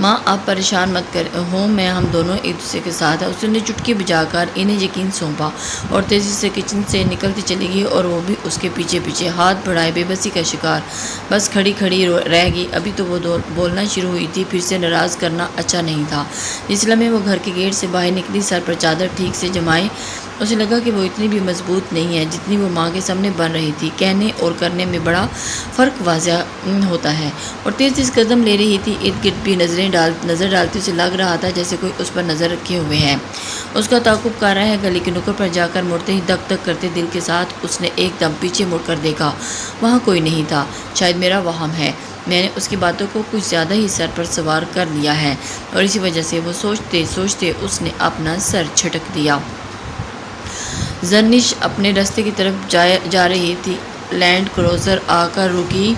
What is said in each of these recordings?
ماں آپ پریشان مت ہوں، میں ہم دونوں ایک دوسرے کے ساتھ ہیں۔ اس نے چٹکی بجا کر انہیں یقین سونپا اور تیزی سے کچن سے نکلتی چلی گئی اور وہ بھی اس کے پیچھے پیچھے ہاتھ بڑھائے بے بسی کا شکار۔ بس کھڑی کھڑی رہ گئی۔ ابھی تو وہ بولنا شروع ہوئی تھی، پھر سے ناراض کرنا اچھا نہیں تھا۔ جس لمحے وہ گھر کے گیٹ سے باہر نکلی، سر پر چادر ٹھیک سے جمائے، اسے لگا کہ وہ اتنی بھی مضبوط نہیں ہے جتنی وہ ماں کے سامنے بن رہی تھی۔ کہنے اور کرنے میں بڑا فرق واضح ہوتا ہے۔ اور تیز تیز قدم لے رہی تھی، ارد گرد بھی نظر ڈالتے اسے لگ رہا تھا جیسے کوئی اس پر نظر رکھے ہوئے ہے، اس کا تعاقب کر رہا ہے۔ گلی کے نکڑ پر جا کر مڑتے ہی دک دک کرتے دل کے ساتھ اس نے ایک دم پیچھے مڑ کر دیکھا، وہاں کوئی نہیں تھا۔ شاید میرا وہم ہے، میں نے اس کی باتوں کو کچھ زیادہ ہی سر پر سوار کر لیا ہے، اور اسی وجہ سے وہ سوچتے سوچتے اس نے اپنا سر جھٹک دیا۔ زرنش اپنے راستے کی طرف جا رہی تھی، لینڈ کروزر آ کر رکی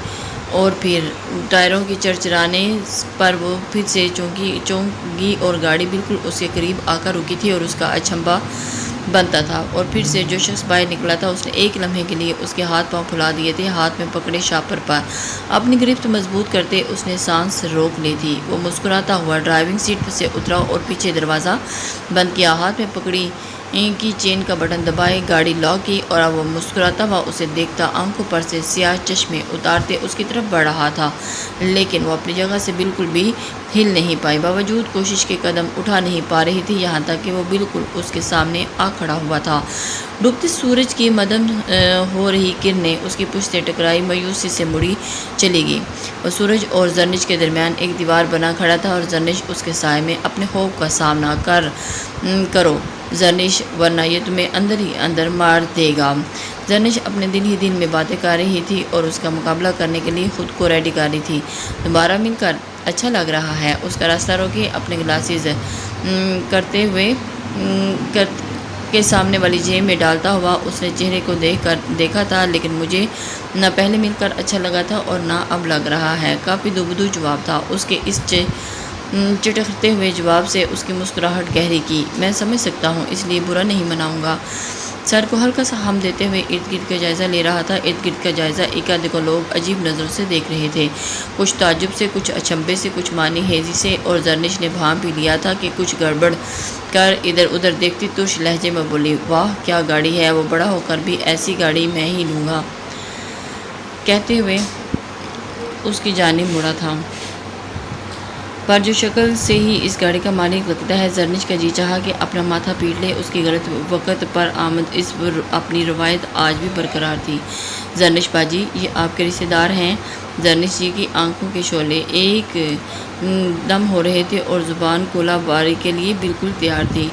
اور پھر ٹائروں کے چرچرانے پر وہ پھر سے چونکی اور گاڑی بالکل اس کے قریب آ کر رکی تھی اور اس کا اچھمبا بنتا تھا۔ اور پھر سے جو شخص باہر نکلا تھا اس نے ایک لمحے کے لیے اس کے ہاتھ پاؤں پھلا دیے تھے، ہاتھ میں پکڑے شاپر پر اپنی گرفت مضبوط کرتے اس نے سانس روک لی تھی۔ وہ مسکراتا ہوا ڈرائیونگ سیٹ سے اترا اور پیچھے دروازہ بند کیا، ہاتھ میں پکڑی کی چین کا بٹن دبائے، گاڑی لاک کی اور اب وہ مسکراتا ہوا اسے دیکھتا آنکھوں پر سے سیاہ چشمے اتارتے اس کی طرف بڑھ رہا تھا، لیکن وہ اپنی جگہ سے بالکل بھی ہل نہیں پائی، باوجود کوشش کے قدم اٹھا نہیں پا رہی تھی، یہاں تک کہ وہ بالکل اس کے سامنے آ کھڑا ہوا تھا۔ ڈوبتے سورج کی مدھم ہو رہی کرنیں اس کی پشت سے ٹکرائی، مایوسی سے مڑی چلی گئی۔ وہ سورج اور زرنش کے درمیان ایک دیوار بنا کھڑا تھا اور زرنش اس کے سائے میں اپنے خوف کا سامنا کرو زرنش، ورنہ یہ تمہیں اندر ہی اندر مار دے گا۔ زرنش اپنے دل ہی دل میں باتیں کر رہی تھی اور اس کا مقابلہ کرنے کے لیے خود کو ریڈی کر رہی تھی۔ دوبارہ مل کر اچھا لگ رہا ہے، اس کا راستہ روکے، اپنے گلاسز کرتے ہوئے کے سامنے والی جیب میں ڈالتا ہوا اس نے چہرے کو دیکھا تھا، لیکن مجھے نہ پہلے مل کر اچھا لگا تھا اور نہ اب لگ رہا ہے۔ کافی دوبدو جواب تھا اس کے اس چٹختے ہوئے جواب سے اس کی مسکراہٹ گہری کی۔ میں سمجھ سکتا ہوں، اس لیے برا نہیں مناؤں گا۔ سر کو ہلکا سا ہم دیتے ہوئے ارد گرد کا جائزہ لے رہا تھا۔ ارد گرد کا جائزہ ایک آدھے کو لوگ عجیب نظروں سے دیکھ رہے تھے، کچھ تعجب سے، کچھ اچنبھے سے، کچھ معنی خیزی سے، اور زرنش نے بھانپ بھی لیا تھا کہ کچھ گڑبڑ کر ادھر ادھر دیکھتی ترش لہجے میں بولی، واہ کیا گاڑی ہے، وہ بڑا ہو کر بھی ایسی گاڑی میں ہی لوں گا، کہتے ہوئے اس کی جانب مڑا تھا، پر جو شکل سے ہی اس گاڑی کا مالک لگتا ہے۔ زرنش کا جی چاہا کہ اپنا ماتھا پیٹ لے، اس کی غلط وقت پر آمد اس اپنی روایت آج بھی برقرار تھی۔ زرنش باجی، یہ آپ کے رشتے دار ہیں؟ زرنش جی کی آنکھوں کے شعلے ایک دم ہو رہے تھے اور زبان کولا باری کے لیے بالکل تیار تھی۔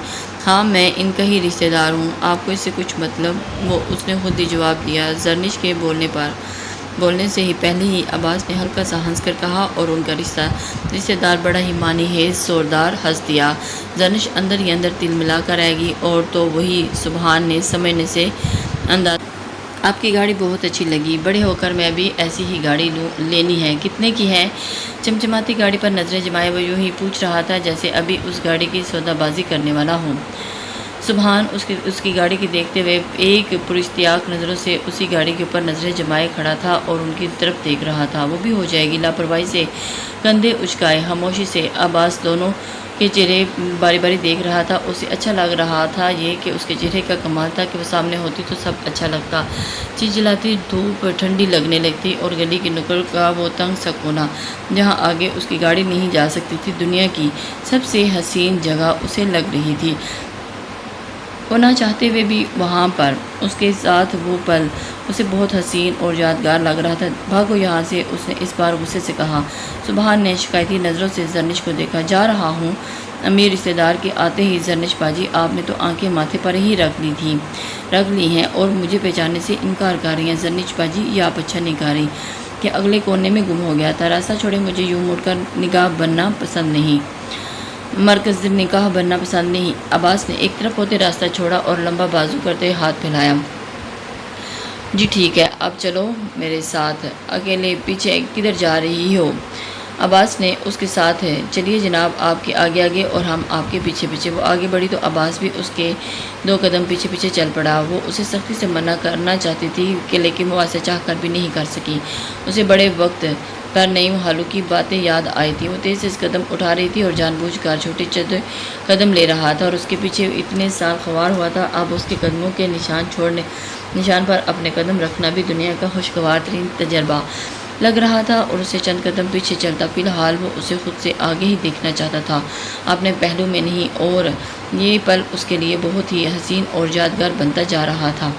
ہاں میں ان کا ہی رشتے دار ہوں، آپ کو اس سے کچھ مطلب؟ وہ اس نے خود ہی جواب دیا۔ زرنش کے بولنے سے ہی پہلے ہی عباس نے ہلکا سا ہنس کر کہا، اور ان کا رشتے دار بڑا ہی معنی خیز زوردار ہنس دیا۔ زرنش اندر ہی اندر تل ملا کر رہ گئی، اور تو وہی سبحان نے سمجھنے سے انداز، آپ کی گاڑی بہت اچھی لگی، بڑے ہو کر میں بھی ایسی ہی گاڑی لینی ہے، کتنے کی ہے؟ چمچماتی گاڑی پر نظریں جمائے وہ یوں ہی پوچھ رہا تھا جیسے ابھی اس گاڑی کی سودا بازی کرنے والا ہوں۔ سبحان اس کی گاڑی کی دیکھتے ہوئے ایک پراشتیاق نظروں سے اسی گاڑی کے اوپر نظریں جمائے کھڑا تھا اور ان کی طرف دیکھ رہا تھا۔ وہ بھی ہو جائے گی، لاپرواہی سے کندھے اچکائے، خاموشی سے عباس دونوں کے چہرے باری باری دیکھ رہا تھا۔ اسے اچھا لگ رہا تھا یہ کہ اس کے چہرے کا کمال تھا کہ وہ سامنے ہوتی تو سب اچھا لگتا، چلچلاتی دھوپ ٹھنڈی لگنے لگتی، اور گلی کی نکڑ کا وہ تنگ سا کونا جہاں آگے اس کی گاڑی نہیں جا سکتی تھی، دنیا کی سب سے حسین جگہ اسے لگ رہی تھی۔ وہ نہ چاہتے ہوئے بھی وہاں پر اس کے ساتھ وہ پل اسے بہت حسین اور یادگار لگ رہا تھا۔ بھاگو یہاں سے، اس نے اس بار غصے سے کہا۔ سبحان نے شکایتی نظروں سے زرنش کو دیکھا۔ جا رہا ہوں امیر رشتے دار کے آتے ہی۔ زرنش باجی، آپ نے تو آنکھیں ماتھے پر ہی رکھ لی ہیں اور مجھے پہچاننے سے انکار کر رہی ہیں۔ زرنش باجی، یہ آپ اچھا نہیں کر رہی کہ اگلے کونے میں گم ہو گیا تھا، راستہ چھوڑے، مجھے یوں مڑ کر نگاہ بننا پسند نہیں، مرکز نکاح بننا پسند نہیں۔ عباس نے ایک طرف ہوتے راستہ چھوڑا اور لمبا بازو کرتے ہوئے ہاتھ پھیلایا۔ جی ٹھیک ہے، اب چلو میرے ساتھ، اکیلے پیچھے کدھر جا رہی ہو؟ عباس نے اس کے ساتھ ہے، چلیے جناب، آپ کے آگے آگے اور ہم آپ کے پیچھے پیچھے۔ وہ آگے بڑھی تو عباس بھی اس کے 2 قدم پیچھے پیچھے چل پڑا۔ وہ اسے سختی سے منع کرنا چاہتی تھی کہ لیکن وہ ایسا چاہ کر بھی نہیں کر سکی۔ اسے بڑے وقت پر نئی حالوں کی باتیں یاد آئی تھی۔ وہ تیز تیز قدم اٹھا رہی تھی اور جان بوجھ کر چھوٹے چھوٹے قدم لے رہا تھا اور اس کے پیچھے اتنے سال خوار ہوا تھا۔ اب اس کے قدموں کے نشان پر اپنے قدم رکھنا بھی دنیا کا خوشگوار ترین تجربہ لگ رہا تھا اور اسے چند قدم پیچھے چلتا فی الحال وہ اسے خود سے آگے ہی دیکھنا چاہتا تھا، اپنے پہلو میں نہیں، اور یہ پل اس کے لیے بہت ہی حسین اور یادگار بنتا جا رہا تھا۔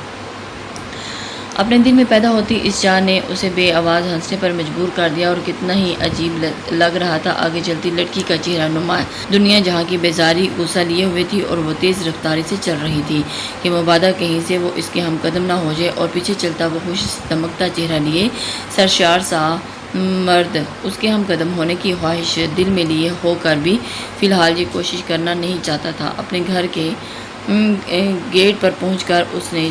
اپنے دل میں پیدا ہوتی اس چاہ نے اسے بے آواز ہنسنے پر مجبور کر دیا، اور کتنا ہی عجیب لگ رہا تھا آگے چلتی لڑکی کا چہرہ نما دنیا جہاں کی بیزاری غصہ لیے ہوئے تھی، اور وہ تیز رفتاری سے چل رہی تھی کہ مبادا کہیں سے وہ اس کے ہم قدم نہ ہو جائے، اور پیچھے چلتا وہ خوش دمکتا چہرہ لیے سرشار سا مرد اس کے ہم قدم ہونے کی خواہش دل میں لیے ہو کر بھی فی الحال یہ کوشش کرنا نہیں چاہتا تھا۔ اپنے گھر کے گیٹ پر پہنچ کر اس نے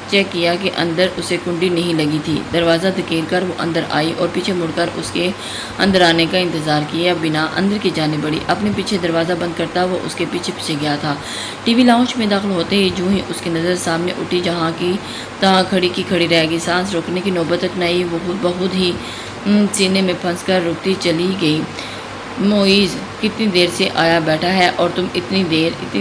چیک کیا کہ اندر اسے کنڈی نہیں لگی تھی۔ دروازہ دھکیل کر وہ اندر آئی اور پیچھے مڑ کر اس کے اندر آنے کا انتظار کیا بنا اندر کی جانب بڑھی۔ اپنے پیچھے دروازہ بند کرتا وہ اس کے پیچھے پیچھے گیا تھا۔ ٹی وی لاؤنج میں داخل ہوتے ہی جو ہی اس کی نظر سامنے اٹھی جہاں کی تہاں کھڑی کی کھڑی رہ گئی، سانس روکنے کی نوبت تک نہ آئی، وہ بہت ہی سینے میں پھنس کر رکتی چلی گئی۔ معیز کتنی دیر سے آیا بیٹھا ہے اور تم اتنی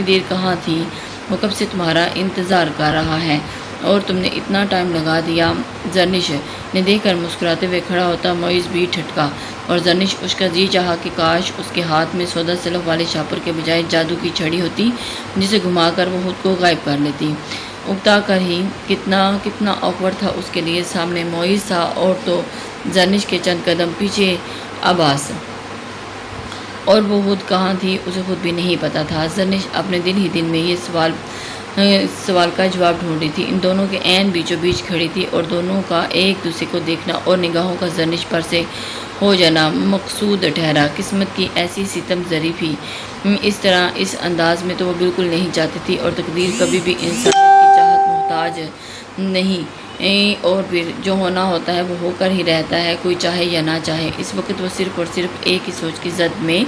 دیر کہاں تھی؟ وہ کب سے تمہارا انتظار کر رہا ہے اور تم نے اتنا ٹائم لگا دیا۔ زرنش نے دیکھ کر مسکراتے ہوئے کھڑا ہوتا معیز بھی ٹھٹکا، اور زرنش اس کا جی چاہا کہ کاش اس کے ہاتھ میں سودا سلف والے شاپر کے بجائے جادو کی چھڑی ہوتی جسے گھما کر وہ خود کو غائب کر لیتی۔ اکتا کر ہی کتنا آکورڈ تھا اس کے لیے، سامنے معیز تھا اور تو زرنش کے چند قدم پیچھے عباس، اور وہ خود کہاں تھی اسے خود بھی نہیں پتا تھا۔ زرنش اپنے دل میں یہ سوال کا جواب ڈھونڈ رہی تھی۔ ان دونوں کے عین بیچوں بیچ کھڑی تھی اور دونوں کا ایک دوسرے کو دیکھنا اور نگاہوں کا زرنش پر سے ہو جانا مقصود ٹھہرا۔ قسمت کی ایسی ستم ظریفی اس طرح اس انداز میں تو وہ بالکل نہیں چاہتی تھی، اور تقدیر کبھی بھی انسانیت کی چاہت محتاج نہیں، اور پھر جو ہونا ہوتا ہے وہ ہو کر ہی رہتا ہے، کوئی چاہے یا نہ چاہے۔ اس وقت وہ صرف اور صرف ایک ہی سوچ کی زد میں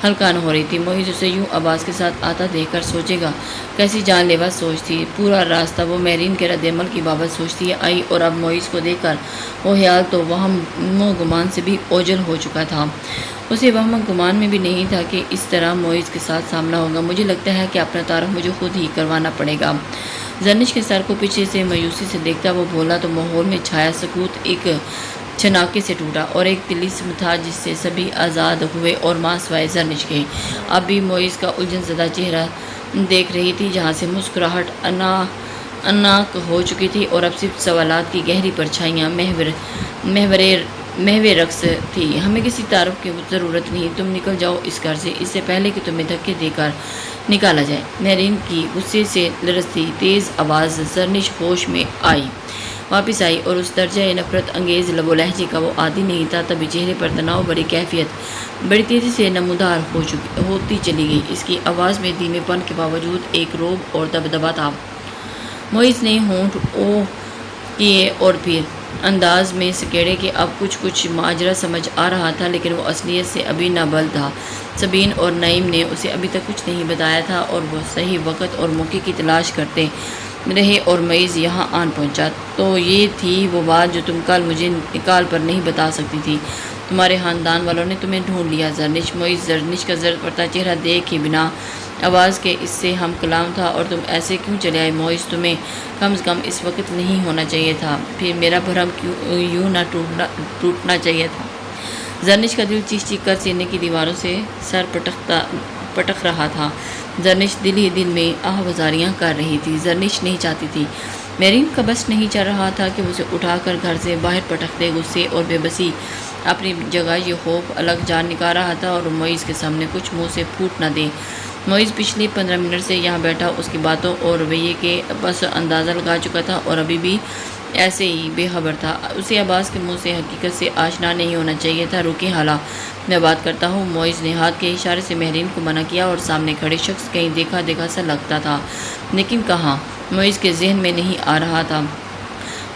ہلکان ہو رہی تھی، معیز اسے یوں عباس کے ساتھ آتا دیکھ کر سوچے گا۔ کیسی جان لیوا سوچ تھی۔ پورا راستہ وہ مہرین کے رد عمل کی بابت سوچتی آئی، اور اب معیز کو دیکھ کر وہ خیال تو وہم و گمان سے بھی اوجھل ہو چکا تھا۔ اسے وہم و گمان میں بھی نہیں تھا کہ اس طرح معیز کے ساتھ سامنا ہوگا۔ مجھے لگتا ہے کہ اپنا تعارف مجھے خود ہی کروانا پڑے گا۔ زرنش کے سر کو پیچھے سے مایوسی سے دیکھتا وہ بولا تو ماحول میں چھایا سکوت ایک چھناکے سے ٹوٹا، اور ایک طلسم تھا جس سے سبھی آزاد ہوئے، اور ماں سوائے زرنش کے اب بھی معیز کا الجھن زدہ چہرہ دیکھ رہی تھی جہاں سے مسکراہٹ اناک ہو چکی تھی، اور اب صرف سوالات کی گہری پرچھائیاں محور رقص تھی۔ ہمیں کسی تعارف کی ضرورت نہیں، تم نکل جاؤ اس گھر سے، اس سے پہلے کہ تمہیں دھکے دے کر نکالا جائے۔ مہرین کی غصے سے لرزتی تیز آواز زرنش ہوش میں واپس آئی، اور اس درجہ نفرت انگیز لب و لہجے کا وہ عادی نہیں تھا۔ تبھی چہرے پر تناؤ بڑی کیفیت بڑی تیزی سے نمودار ہوتی چلی گئی۔ اس کی آواز میں دھیمے پن کے باوجود ایک روب اور دبدبا تھا۔ معیز نے ہونٹ اوہ کیے اور پھر انداز میں سکیڑے کہ اب کچھ ماجرا سمجھ آ رہا تھا، لیکن وہ اصلیت سے ابھی نابلد تھا۔ سبین اور نعیم نے اسے ابھی تک کچھ نہیں بتایا تھا، اور وہ صحیح وقت اور موقع کی تلاش کرتے رہے، اور معیز یہاں آن پہنچا۔ تو یہ تھی وہ بات جو تم کل مجھے نکال پر نہیں بتا سکتی تھی۔ تمہارے خاندان والوں نے تمہیں ڈھونڈ لیا۔ زرنش کا زرد پڑتا چہرہ دیکھ ہی بنا آواز کے اس سے ہم کلام تھا، اور تم ایسے کیوں چلے آئے معیز؟ تمہیں کم از کم اس وقت نہیں ہونا چاہیے تھا، پھر میرا بھرم یوں نہ ٹوٹنا چاہیے تھا۔ زرنش کا دل چیخ چیخ کر سینے کی دیواروں سے سر پٹک رہا تھا۔ زرنش دل ہی دل میں آہ وزاریاں کر رہی تھی۔ زرنش نہیں چاہتی تھی، مہرین کا بس نہیں چل رہا تھا کہ اسے اٹھا کر گھر سے باہر پٹک دے۔ غصے اور بے بسی اپنی جگہ یہ خوف الگ جان نکال رہا تھا، اور معیز کے سامنے کچھ منہ سے پھوٹ نہ دے۔ معیز پچھلی 15 منٹ سے یہاں بیٹھا اس کی باتوں اور رویے کے بس اندازہ لگا چکا تھا، اور ابھی بھی ایسے ہی بے خبر تھا۔ اسے عباس کے منہ سے حقیقت سے آشنا نہیں ہونا چاہیے تھا۔ رکے حالا، میں بات کرتا ہوں۔ معیز نے ہاتھ کے اشارے سے مہرین کو منع کیا، اور سامنے کھڑے شخص کہیں دیکھا سا لگتا تھا، لیکن کہاں؟ معیز کے ذہن میں نہیں آ رہا تھا۔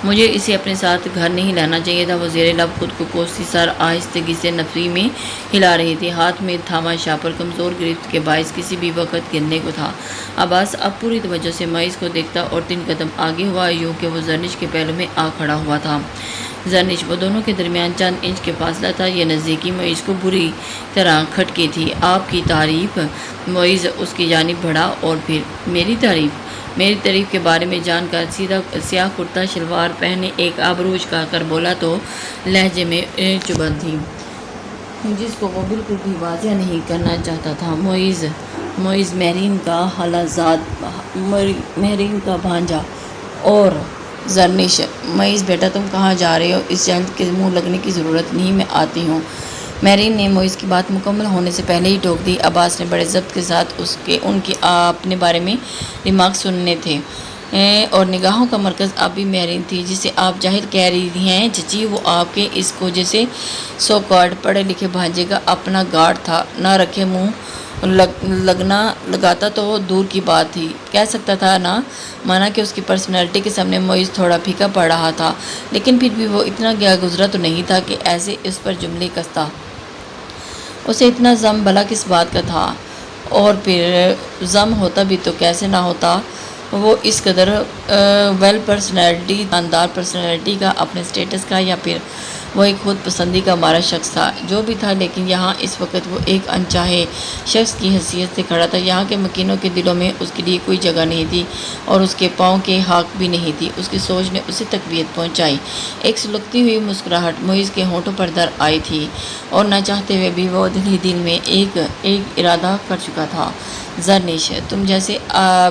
مجھے اسے اپنے ساتھ گھر نہیں لانا چاہیے تھا۔ وہ زیر لب خود کو کوستی، سر آہستگی سے نفری میں ہلا رہی تھی۔ ہاتھ میں تھاما شاپر کمزور گرفت کے باعث کسی بھی وقت گرنے کو تھا۔ عباس اب پوری توجہ سے معیز کو دیکھتا اور 3 قدم آگے ہوا، یوں کہ وہ زرنش کے پہلو میں آ کھڑا ہوا تھا۔ زرنش، وہ دونوں کے درمیان چند انچ کے فاصلہ تھا۔ یہ نزدیکی معیز کو بری طرح کھٹکی تھی۔ آپ کی تعریف؟ معیز اس کی جانب بڑھا اور پھر میری تعریف کے بارے میں جان کر سیدھا سیاہ کرتا شلوار پہنے ایک آبروج کہہ کر بولا تو لہجے میں چبھن تھی جس کو وہ بالکل بھی واضح نہیں کرنا چاہتا تھا۔ معیز مہرین کا حلزاد، مہرین کا بھانجا۔ اور زرنش، معیز بیٹا تم کہاں جا رہے ہو؟ اس جلد کے منہ لگنے کی ضرورت نہیں، میں آتی ہوں۔ مہرین نے معیز کی بات مکمل ہونے سے پہلے ہی ٹوک دی۔ عباس نے بڑے ضبط کے ساتھ ان کی اپنے بارے میں ریمارک سننے تھے اور نگاہوں کا مرکز اب بھی مہرین تھی جسے آپ ظاہر کہہ رہی ہیں چچی۔ وہ آپ کے اس کو جیسے سو کارڈ پڑھے لکھے بھانجے کا اپنا گارڈ تھا، نہ رکھے منہ لگاتا تو وہ دور کی بات تھی، کہہ سکتا تھا نہ مانا کہ اس کی پرسنالٹی کے سامنے معیز تھوڑا پھیکا پڑ رہا تھا، لیکن پھر بھی وہ اتنا گیا گزرا تو نہیں تھا کہ ایسے اس پر جملے کستا۔ اسے اتنا غم بھلا کس بات کا تھا؟ اور پھر غم ہوتا بھی تو کیسے نہ ہوتا؟ وہ اس قدر ویل پرسنالٹی، شاندار پرسنالٹی کا، اپنے سٹیٹس کا، یا پھر وہ ایک خود پسندی کا مارا شخص تھا؟ جو بھی تھا، لیکن یہاں اس وقت وہ ایک انچاہے شخص کی حیثیت سے کھڑا تھا۔ یہاں کے مکینوں کے دلوں میں اس کے لیے کوئی جگہ نہیں تھی اور اس کے پاؤں کے حق بھی نہیں تھی۔ اس کی سوچ نے اسے تقویت پہنچائی۔ ایک سلگتی ہوئی مسکراہٹ معیز کے ہونٹوں پر در آئی تھی اور نہ چاہتے ہوئے بھی وہ دل ہی دل میں ایک ارادہ کر چکا تھا۔ زرنش، تم جیسے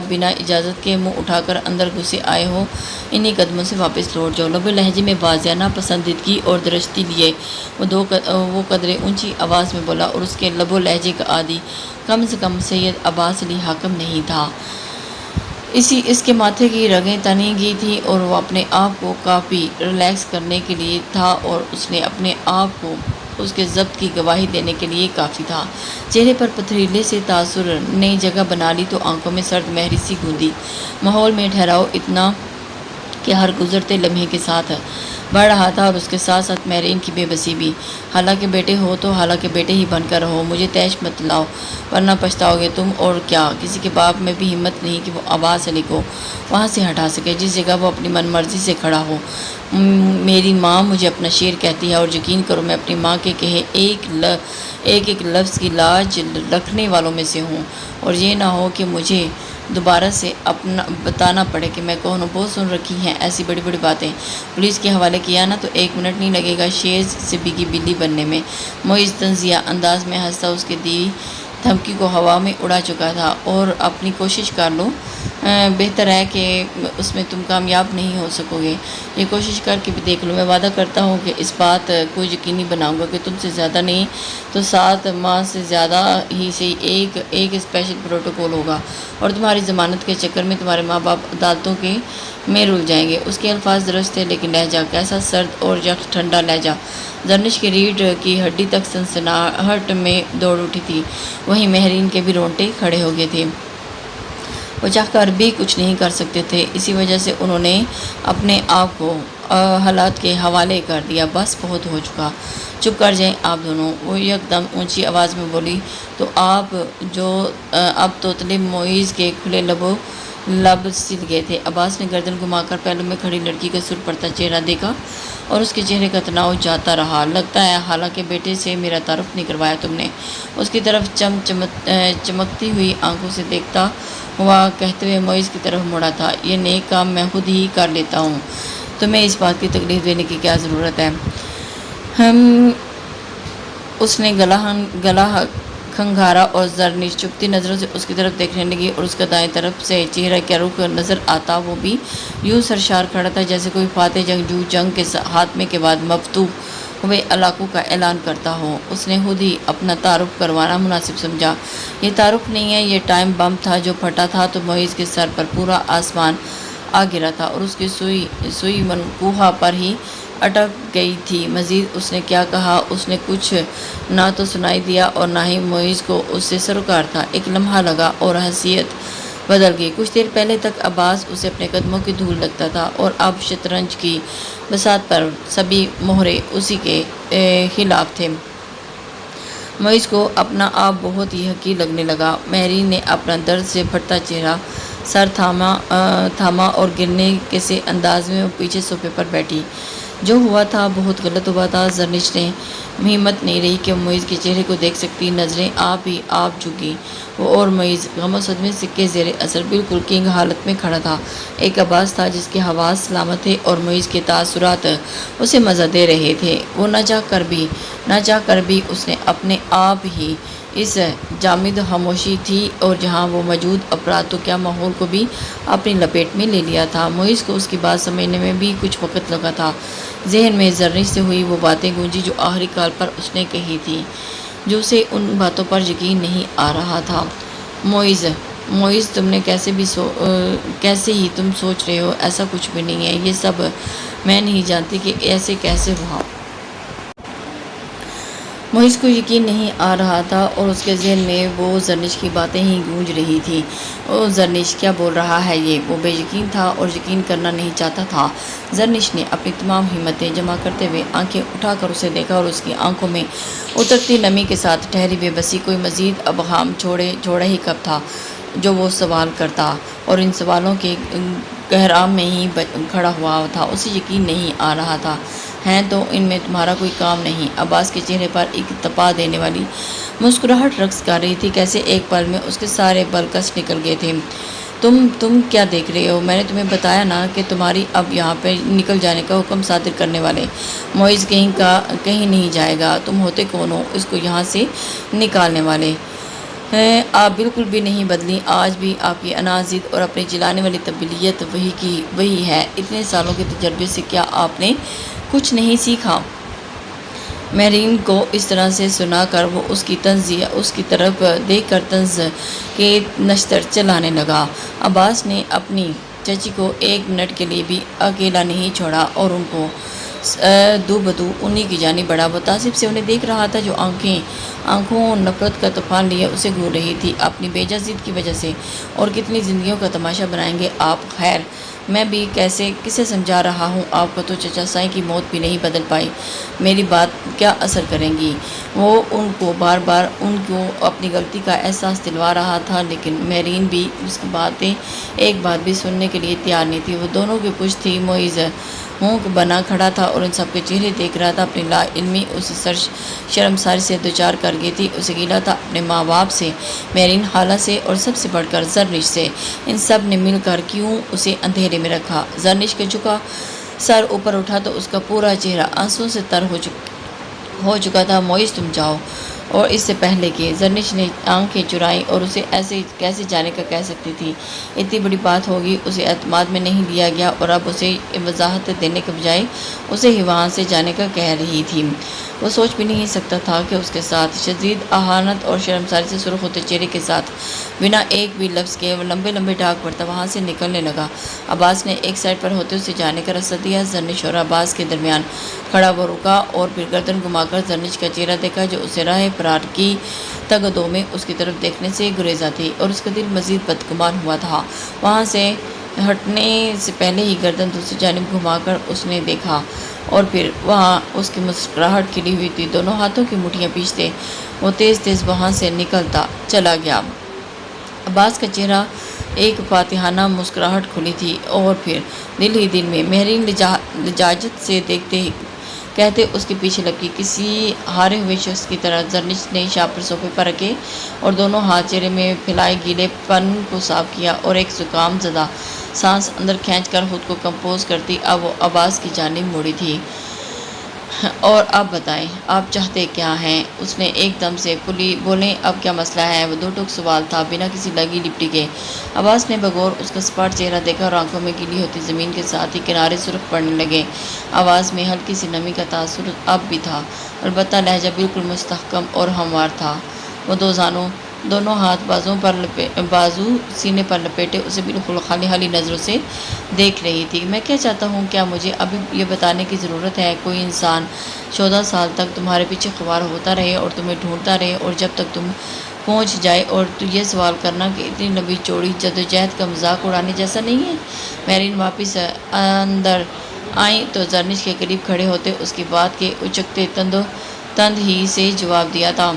بنا اجازت کے منہ اٹھا کر اندر گھسے آئے ہو، انہی قدموں سے واپس لوٹ جاؤ۔ لب و لہجے میں واضح ناپسندیدگی اور درشتی لیے وہ قدرے اونچی آواز میں بولا، اور اس کے لب و لہجے کا عادی کم سے کم سید عباس علی حاکم نہیں تھا۔ اس کے ماتھے کی رگیں تنی گئی تھیں اور وہ اپنے آپ کو کافی ریلیکس کرنے کے لیے تھا، اور اس نے اپنے آپ کو اس کے ضبط کی گواہی دینے کے لیے کافی تھا۔ چہرے پر پتھریلے سے تاثر نے جگہ بنا لی تو آنکھوں میں سرد مہری سی گوندی۔ ماحول میں ٹھہراؤ اتنا کہ ہر گزرتے لمحے کے ساتھ بڑھ رہا تھا، اور اس کے ساتھ ساتھ مہرین کی بے بسی بھی۔ حالانکہ بیٹے ہو تو حالانکہ بیٹے ہی بن کر رہو، مجھے تیش مت لاؤ ورنہ پچھتاؤ گے تم۔ اور کیا کسی کے باپ میں بھی ہمت نہیں کہ وہ عباس علی کو وہاں سے ہٹا سکے جس جگہ وہ اپنی من مرضی سے کھڑا ہو؟ میری ماں مجھے اپنا شیر کہتی ہے، اور یقین کرو میں اپنی ماں کے کہے ایک لفظ کی لاج رکھنے والوں میں سے ہوں، اور یہ نہ ہو کہ مجھے دوبارہ سے اپنا بتانا پڑے کہ میں کون ہوں۔ بہت سن رکھی ہیں ایسی بڑی بڑی باتیں، پولیس کے حوالے کیا نا تو 1 منٹ نہیں لگے گا شیر سے بھیگی بلی بننے میں۔ معیز طنزیہ انداز میں ہنستا اس کے دی دھمکی کو ہوا میں اڑا چکا تھا۔ اور اپنی کوشش کر لو، بہتر ہے کہ اس میں تم کامیاب نہیں ہو سکو گے۔ یہ کوشش کر کے بھی دیکھ لو، میں وعدہ کرتا ہوں کہ اس بات کو یقینی بناؤں گا کہ تم سے زیادہ نہیں تو 7 ماہ سے زیادہ ہی سے ایک اسپیشل پروٹوکول ہوگا، اور تمہاری ضمانت کے چکر میں تمہارے ماں باپ عدالتوں کے میں رول جائیں گے۔ اس کے الفاظ درست تھے، لیکن لہجہ کیسا سرد اور یکس ٹھنڈا لہجہ! زرنش کی ریڑھ کی ہڈی تک سنسناہٹ میں دوڑ اٹھی تھی، وہیں مہرین کے بھی رونگٹے کھڑے ہو گئے تھے۔ وہ چاہ کر بھی کچھ نہیں کر سکتے تھے، اسی وجہ سے انہوں نے اپنے آپ کو حالات کے حوالے کر دیا۔ بس بہت ہو چکا، چپ کر جائیں آپ دونوں، وہ یک دم اونچی آواز میں بولی۔ تو آپ جو اب توتلے معیز کے کھلے لب سل گئے تھے۔ عباس نے گردن گھما کر پہلو میں کھڑی لڑکی کا سر پڑتا چہرہ دیکھا اور اس کے چہرے کا تناؤ جاتا رہا۔ لگتا ہے حالانکہ بیٹے سے میرا تعارف نہیں کروایا تم نے؟ اس کی طرف چمکتی ہوئی آنکھوں سے دیکھتا ہوا کہتے ہوئے معیز کی طرف مڑا تھا، یہ نیک کام میں خود ہی کر لیتا ہوں، تمہیں اس بات کی تکلیف دینے کی کیا ضرورت ہے؟ اس نے گلا کھنگھارا اور زرنش چپتی نظروں سے اس کی طرف دیکھنے لگی، اور اس کا دائیں طرف سے چہرہ کا رخ نظر آتا وہ بھی یوں سرشار کھڑا تھا جیسے کوئی فاتح جنگجو جنگ کے خاتمے کے بعد مفتوح ہوئے علاقوں کا اعلان کرتا ہو۔ اس نے خود ہی اپنا تعارف کروانا مناسب سمجھا۔ یہ تعارف نہیں ہے، یہ ٹائم بم تھا جو پھٹا تھا تو معیز کے سر پر پورا آسمان آ گرا تھا اور اس کی سوئی منقوہ پر ہی اٹک گئی تھی۔ مزید اس نے کیا کہا اس نے کچھ نہ تو سنائی دیا اور نہ ہی معیز کو اس سے سروکار تھا۔ ایک لمحہ لگا اور حیثیت بدل گئی۔ کچھ دیر پہلے تک عباس اسے اپنے قدموں کی دھول لگتا تھا اور اب شطرنج کی بساط پر سبھی مہرے اسی کے خلاف تھے۔ معیز کو اپنا آپ بہت ہی حقیر لگنے لگا۔ مہرین نے اپنا درد سے پھٹتا چہرہ سر تھاما اور گرنے کے سے انداز میں وہ پیچھے صوفے پر بیٹھی جو ہوا تھا بہت غلط ہوا تھا۔ زرنش نے ہمت نہیں رہی کہ معیز کے چہرے کو دیکھ سکتی، نظریں آپ جھکی وہ اور معیز غم و صدمے کے زیر اثر بالکل کنگ حالت میں کھڑا تھا۔ ایک عباس تھا جس کے حواس سلامت تھے اور معیز کے تاثرات اسے مزہ دے رہے تھے۔ وہ نہ چاہ کر بھی اس نے اپنے آپ ہی اس جامد خاموشی تھی اور جہاں وہ موجود افراد تو کیا ماحول کو بھی اپنی لپیٹ میں لے لیا تھا۔ معیز کو اس کی بات سمجھنے میں بھی کچھ وقت لگا تھا۔ ذہن میں زرنش سے ہوئی وہ باتیں گونجی جو آخری کال پر اس نے کہی تھی، جو اسے ان باتوں پر یقین نہیں آ رہا تھا۔ معیز تم نے کیسے ہی تم سوچ رہے ہو، ایسا کچھ بھی نہیں ہے، یہ سب میں نہیں جانتی کہ ایسے کیسے ہوا۔ معیز کو یقین نہیں آ رہا تھا اور اس کے ذہن میں وہ زرنش کی باتیں ہی گونج رہی تھیں۔ او زرنش کیا بول رہا ہے یہ؟ وہ بے یقین تھا اور یقین کرنا نہیں چاہتا تھا۔ زرنش نے اپنی تمام ہمتیں جمع کرتے ہوئے آنکھیں اٹھا کر اسے دیکھا اور اس کی آنکھوں میں اترتی نمی کے ساتھ ٹھہری بے بسی کوئی مزید ابہام چھوڑا ہی کب تھا جو وہ سوال کرتا اور ان سوالوں کے گہرام میں ہی کھڑا ہوا تھا۔ اسے یقین نہیں آ رہا تھا۔ ہیں تو ان میں تمہارا کوئی کام نہیں۔ عباس کے چہرے پر ایک تپا دینے والی مسکراہٹ رقص کر رہی تھی، کیسے ایک پل میں اس کے سارے بل کس نکل گئے تھے۔ تم کیا دیکھ رہے ہو؟ میں نے تمہیں بتایا نا کہ تمہاری اب یہاں پہ نکل جانے کا حکم صادر کرنے والے معیز کہیں نہیں جائے گا۔ تم ہوتے کون ہو اس کو یہاں سے نکالنے والے؟ آپ بالکل بھی نہیں بدلی، آج بھی آپ کی انا ضد اور اپنی چلانے والی تبدیلیت وہی ہے۔ اتنے سالوں کے تجربے سے کیا آپ نے کچھ نہیں سیکھا؟ میرین کو اس طرح سے سنا کر وہ اس کی طرف دیکھ کر طنز کے نشتر چلانے لگا۔ عباس نے اپنی چچی کو ایک منٹ کے لیے بھی اکیلا نہیں چھوڑا اور ان کو دو بدو انہی کی جانب بڑھا۔ وہ تعصب سے انہیں دیکھ رہا تھا جو آنکھوں نفرت کا طوفان لیے اسے گھور رہی تھی اپنی بیجا ضد کی وجہ سے۔ اور کتنی زندگیوں کا تماشا بنائیں گے آپ؟ خیر میں بھی کسے سمجھا رہا ہوں آپ کو تو چچا سائیں کی موت بھی نہیں بدل پائی، میری بات کیا اثر کریں گی؟ وہ ان کو بار بار ان کو اپنی غلطی کا احساس دلوا رہا تھا، لیکن میرین بھی اس کی باتیں ایک بات بھی سننے کے لیے تیار نہیں تھی۔ وہ دونوں کی پشت تھی۔ معیز ہونک بنا کھڑا تھا اور ان سب کے چہرے دیکھ رہا تھا۔ اپنی لا علمی اسے شرمساری سے دوچار کر گئی تھی۔ اسے گیلا تھا اپنے ماں باپ سے، میرین خالہ سے اور سب سے بڑھ کر زرنش سے۔ ان سب نے مل کر کیوں اسے اندھیرے میں رکھا؟ زرنش کے جھکا سر اوپر اٹھا تو اس کا پورا چہرہ آنسوں سے تر ہو چکا تھا۔ معیز تم جاؤ، اور اس سے پہلے کہ زرنش نے آنکھیں چرائیں اور اسے ایسے کیسے جانے کا کہہ سکتی تھی؟ اتنی بڑی بات ہوگی، اسے اعتماد میں نہیں لیا گیا اور اب اسے وضاحت دینے کے بجائے اسے ہی وہاں سے جانے کا کہہ رہی تھی۔ وہ سوچ بھی نہیں سکتا تھا کہ اس کے ساتھ شدید اہانت اور شرمساری سے سرخ ہوتے چہرے کے ساتھ بنا ایک بھی لفظ کے وہ لمبے لمبے ڈاک پڑتا وہاں سے نکلنے لگا۔ عباس نے ایک سائڈ پر ہوتے اسے جانے کا راستہ دیا۔ زرنش اور عباس کے درمیان کھڑا وہ رکا اور پھر گردن گھما کر زرنش کا چہرہ دیکھا جو اسے راہ فرار کی تگدو میں اس کی طرف دیکھنے سے گریزا تھی، اور اس کا دل مزید بدگمان ہوا تھا۔ وہاں سے ہٹنے سے پہلے ہی گردن دوسری جانب گھما کر اس نے دیکھا اور پھر وہاں اس کی مسکراہٹ کھلی ہوئی تھی۔ دونوں ہاتھوں کی مٹھیاں پیچھتے وہ تیز تیز وہاں سے نکلتا چلا گیا۔ عباس کا چہرہ ایک فاتحانہ مسکراہٹ کھلی تھی اور پھر دل ہی دل میں میرین لجاجت سے کہتے اس کے پیچھے لپکی کسی ہارے ہوئے شخص کی طرح۔ زرنش نے شاپر صوفے پر رکھے اور دونوں ہاتھ چہرے میں پھیلائے گیلے پن کو صاف کیا اور ایک زکام زدہ سانس اندر کھینچ کر خود کو کمپوز کرتی اب وہ عباس کی جانب مڑی تھی۔ اور اب بتائیں آپ چاہتے کیا ہیں؟ اس نے ایک دم سے بولیں اب کیا مسئلہ ہے؟ وہ دو ٹوک سوال تھا بنا کسی لگی لپٹی کے۔ عباس نے بغور اس کا سپاٹ چہرہ دیکھا اور آنکھوں میں گیلی ہوتی زمین کے ساتھ ہی کنارے سرخ پڑنے لگے۔ آواز میں ہلکی سی نمی کا تاثر اب بھی تھا، البتہ لہجہ بالکل مستحکم اور ہموار تھا۔ وہ دونوں ہاتھ بازو سینے پر لپیٹے اسے بالکل خالی نظروں سے دیکھ رہی تھی۔ میں کیا چاہتا ہوں، کیا مجھے ابھی یہ بتانے کی ضرورت ہے؟ کوئی انسان 14 سال تک تمہارے پیچھے خوار ہوتا رہے اور تمہیں ڈھونڈتا رہے اور جب تک تم پہنچ جائے اور یہ سوال کرنا کہ اتنی لمبی چوڑی جدوجہد کا مذاق اڑانے جیسا نہیں ہے؟ میرین واپس اندر آئیں تو زرنش کے قریب کھڑے ہوتے اس کی بات کے اچکتے تند ہی سے جواب دیا تھا۔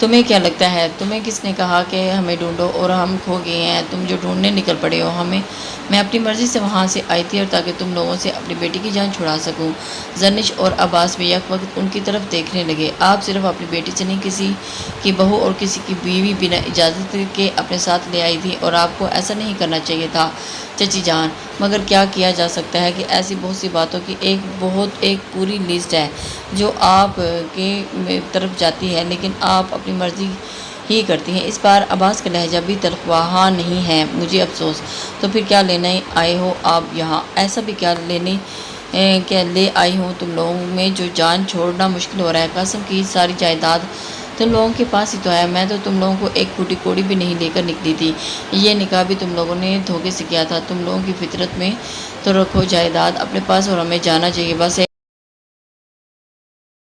تمہیں کیا لگتا ہے تمہیں کس نے کہا کہ ہمیں ڈھونڈو اور ہم کھو گئے ہیں؟ تم جو ڈھونڈنے نکل پڑے ہو ہمیں۔ میں اپنی مرضی سے وہاں سے آئی تھی اور تاکہ تم لوگوں سے اپنی بیٹی کی جان چھڑا سکوں۔ زرنش اور عباس بھی یک وقت ان کی طرف دیکھنے لگے۔ آپ صرف اپنی بیٹی سے نہیں کسی کی بہو اور کسی کی بیوی بنا اجازت کے اپنے ساتھ لے آئی تھی، اور آپ کو ایسا نہیں کرنا چاہیے تھا چچی جان۔ مگر کیا کیا جا سکتا ہے کہ ایسی بہت سی باتوں کی ایک پوری لسٹ ہے جو آپ کے طرف جاتی ہے، لیکن آپ اپنی مرضی ہی کرتی ہیں۔ اس بار عباس کا لہجہ بھی تنخواہ نہیں ہے، مجھے افسوس۔ تو پھر کیا لینے آئے ہو آپ یہاں؟ ایسا بھی کیا لے آئی ہوں تم لوگوں میں جو جان چھوڑنا مشکل ہو رہا ہے؟ قسم کی ساری جائیداد تم لوگوں کے پاس ہی تو ہے۔ میں تو تم لوگوں کو ایک پھوٹی کوڑی بھی نہیں لے کر نکلی تھی۔ یہ نکاح بھی تم لوگوں نے دھوکے سے کیا تھا۔ تم لوگوں کی فطرت میں تو رکھو جائیداد اپنے پاس اور ہمیں جانا چاہیے، بس